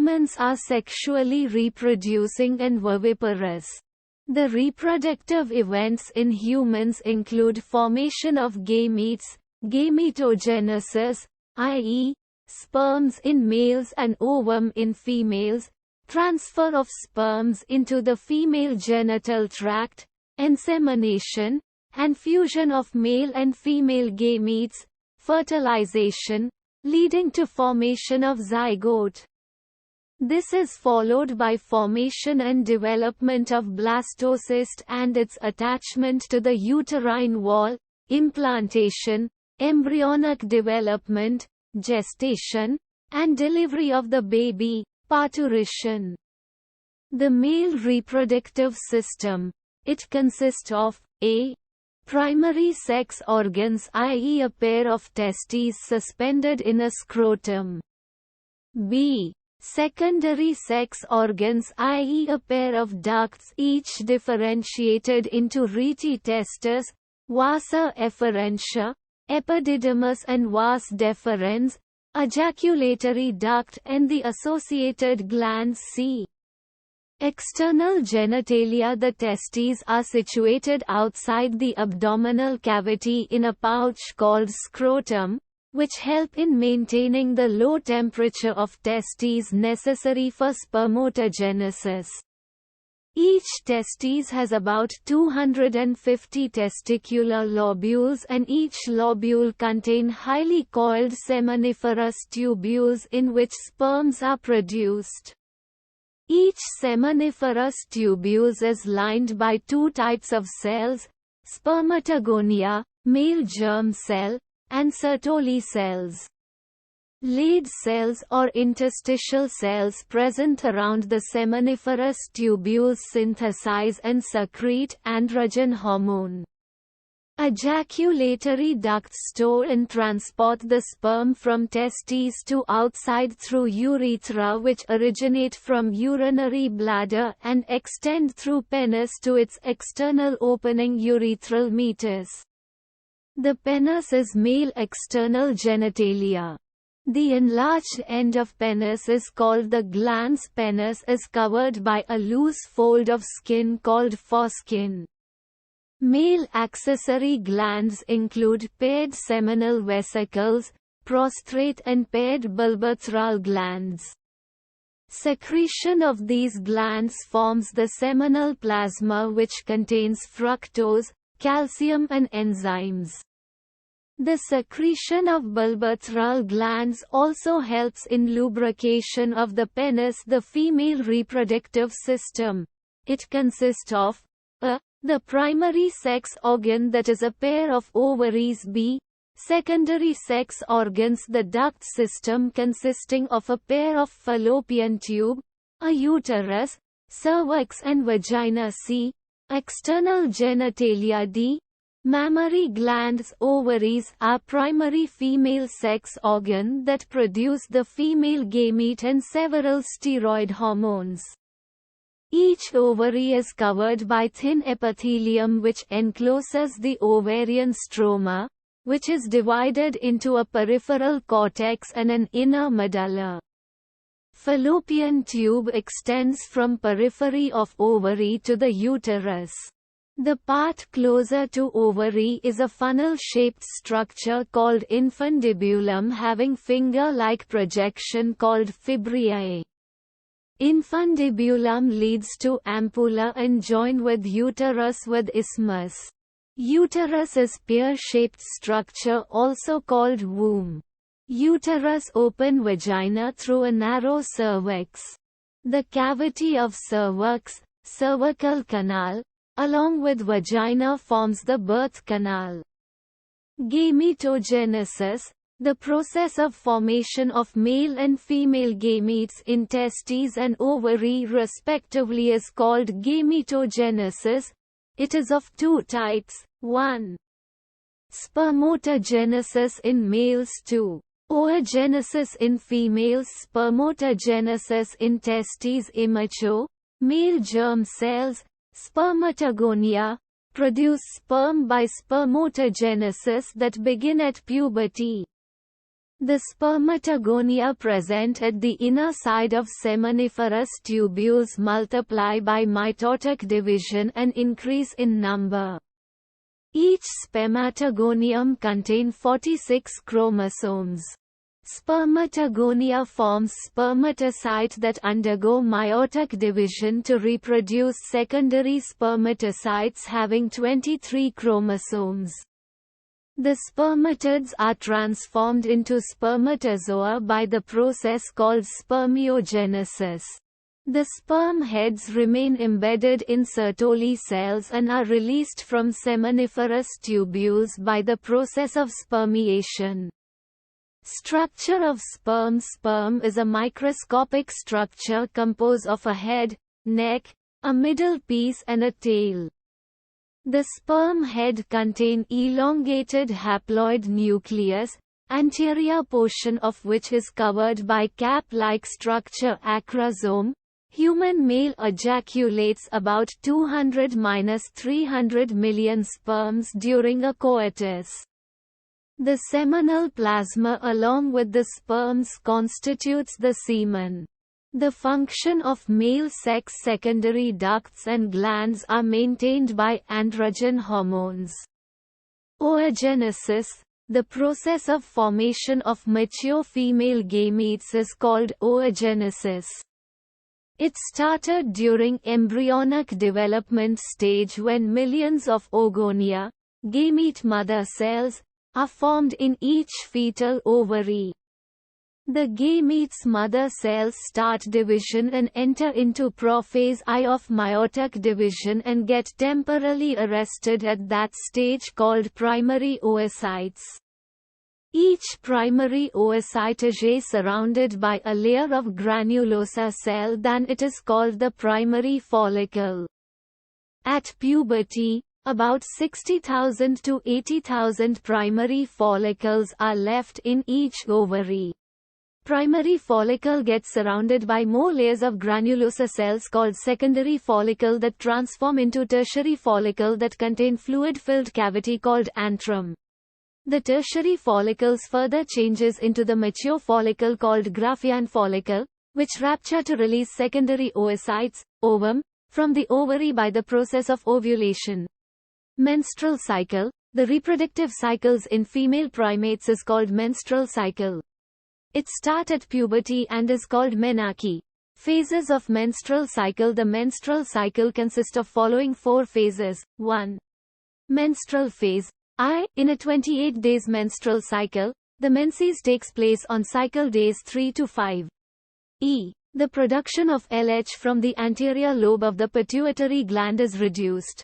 humans are sexually reproducing and viviparous. The reproductive events in humans include formation of gametes, gametogenesis, i.e., sperms in males and ovum in females, transfer of sperms into the female genital tract, insemination, and fusion of male and female gametes, fertilization, leading to formation of zygote. This is followed by formation and development of blastocyst and its attachment to the uterine wall, implantation, embryonic development, gestation, and delivery of the baby, parturition. The male reproductive system. It consists of a. Primary sex organs, i.e. a pair of testes suspended in a scrotum. b. Secondary sex organs, i.e. a pair of ducts each differentiated into rete testis, vasa efferentia, epididymis and vas deferens, ejaculatory duct and the associated glands. c. External genitalia. The testes are situated outside the abdominal cavity in a pouch called scrotum, which help in maintaining the low temperature of testes necessary for spermatogenesis. Each testes has about 250 testicular lobules, and each lobule contain highly coiled seminiferous tubules in which sperms are produced. Each seminiferous tubules is lined by two types of cells, spermatogonia, male germ cell, and Sertoli cells. Leydig cells or interstitial cells present around the seminiferous tubules synthesize and secrete androgen hormone. Ejaculatory ducts store and transport the sperm from testes to outside through urethra, which originate from urinary bladder and extend through penis to its external opening urethral meatus. The penis is male external genitalia. The enlarged end of penis is called the glans. Penis is covered by a loose fold of skin called foreskin. Male accessory glands include paired seminal vesicles, prostrate and paired bulbothral glands. Secretion of these glands forms the seminal plasma, which contains fructose, calcium and enzymes. The secretion of bulbothral glands also helps in lubrication of the penis. The female reproductive system. It consists of a. The primary sex organ, that is a pair of ovaries. b. Secondary sex organs, the duct system consisting of a pair of fallopian tube, a uterus, cervix and vagina. c. External genitalia. d. Mammary glands. Ovaries are primary female sex organ that produce the female gamete and several steroid hormones. Each ovary is covered by thin epithelium which encloses the ovarian stroma, which is divided into a peripheral cortex and an inner medulla. Fallopian tube extends from periphery of ovary to the uterus. The part closer to ovary is a funnel-shaped structure called infundibulum having finger-like projection called fibriae. Infundibulum leads to ampulla and joined with uterus with isthmus. Uterus is pear-shaped structure also called womb. Uterus open vagina through a narrow cervix. The cavity of cervix, cervical canal, along with vagina forms the birth canal. Gametogenesis. The process of formation of male and female gametes in testes and ovary respectively is called gametogenesis. It is of two types, 1. Spermatogenesis in males, 2. Oogenesis in females. Spermatogenesis in testes. Immature, male germ cells, spermatogonia, produce sperm by spermatogenesis that begin at puberty. The spermatogonia present at the inner side of seminiferous tubules multiply by mitotic division and increase in number. Each spermatogonium contains 46 chromosomes. Spermatogonia forms spermatocytes that undergo meiotic division to reproduce secondary spermatocytes having 23 chromosomes. The spermatids are transformed into spermatozoa by the process called spermiogenesis. The sperm heads remain embedded in Sertoli cells and are released from seminiferous tubules by the process of spermiation. Structure of sperm. Sperm is a microscopic structure composed of a head, neck, a middle piece and a tail. The sperm head contains elongated haploid nucleus, anterior portion of which is covered by cap-like structure acrosome. Human male ejaculates about 200–300 million sperms during a coitus. The seminal plasma along with the sperms constitutes the semen. The function of male sex secondary ducts and glands are maintained by androgen hormones. Oogenesis, the process of formation of mature female gametes, is called oogenesis. It started during embryonic development stage when millions of oogonia, gamete mother cells, are formed in each fetal ovary. The gamete's mother cells start division and enter into prophase I of meiotic division and get temporarily arrested at that stage called primary oocytes. Each primary oocyte is surrounded by a layer of granulosa cell, then it is called the primary follicle. At puberty, about 60,000 to 80,000 primary follicles are left in each ovary. Primary follicle gets surrounded by more layers of granulosa cells called secondary follicle that transform into tertiary follicle that contain fluid-filled cavity called antrum. The tertiary follicles further changes into the mature follicle called Graafian follicle, which rupture to release secondary oocytes, ovum, from the ovary by the process of ovulation. Menstrual cycle. The reproductive cycles in female primates is called menstrual cycle. It starts at puberty and is called menarche. Phases of menstrual cycle. The menstrual cycle consists of following 4 phases. 1. Menstrual phase. In a 28 days menstrual cycle, the menses takes place on cycle days 3 to 5. The production of LH from the anterior lobe of the pituitary gland is reduced.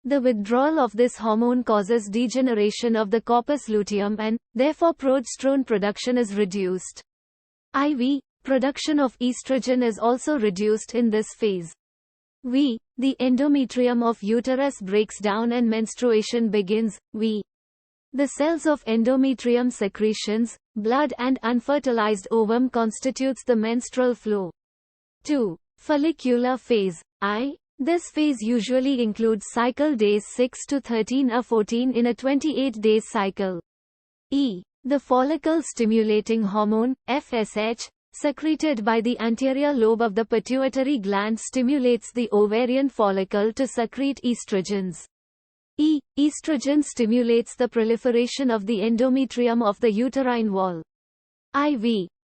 The withdrawal of this hormone causes degeneration of the corpus luteum and, therefore progesterone production is reduced. Production of estrogen is also reduced in this phase. The endometrium of uterus breaks down and menstruation begins. The cells of endometrium secretions, blood and unfertilized ovum constitutes the menstrual flow. 2. Follicular phase. This phase usually includes cycle days 6 to 13 or 14 in a 28 days cycle. The follicle-stimulating hormone, FSH, secreted by the anterior lobe of the pituitary gland stimulates the ovarian follicle to secrete estrogens. Estrogen stimulates the proliferation of the endometrium of the uterine wall.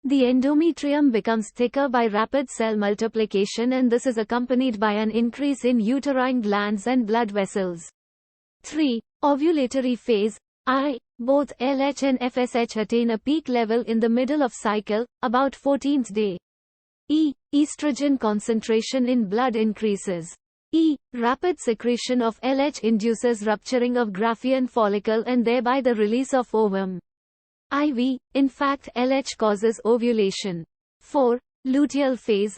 The endometrium becomes thicker by rapid cell multiplication, and this is accompanied by an increase in uterine glands and blood vessels. 3. Ovulatory phase. Both LH and FSH attain a peak level in the middle of cycle, about 14th day. Estrogen concentration in blood increases. Rapid secretion of LH induces rupturing of Graafian follicle and thereby the release of ovum. In fact, LH causes ovulation. 4. Luteal phase.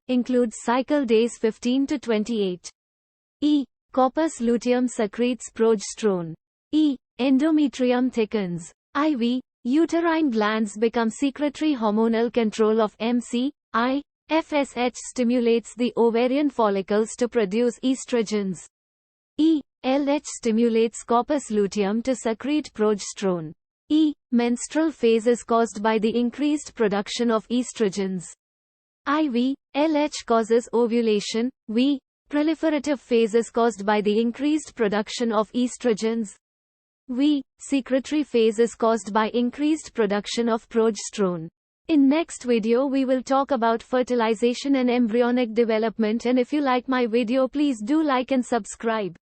Includes cycle days 15 to 28. Corpus luteum secretes progesterone. Endometrium thickens. Uterine glands become secretory hormonal control of MC. FSH stimulates the ovarian follicles to produce estrogens. LH stimulates corpus luteum to secrete progesterone. E. Menstrual phase is caused by the increased production of estrogens. IV. LH causes ovulation. V. Proliferative phase is caused by the increased production of estrogens. V. Secretory phase is caused by increased production of progesterone. In next video we will talk about fertilization and embryonic development, and if you like my video please do like and subscribe.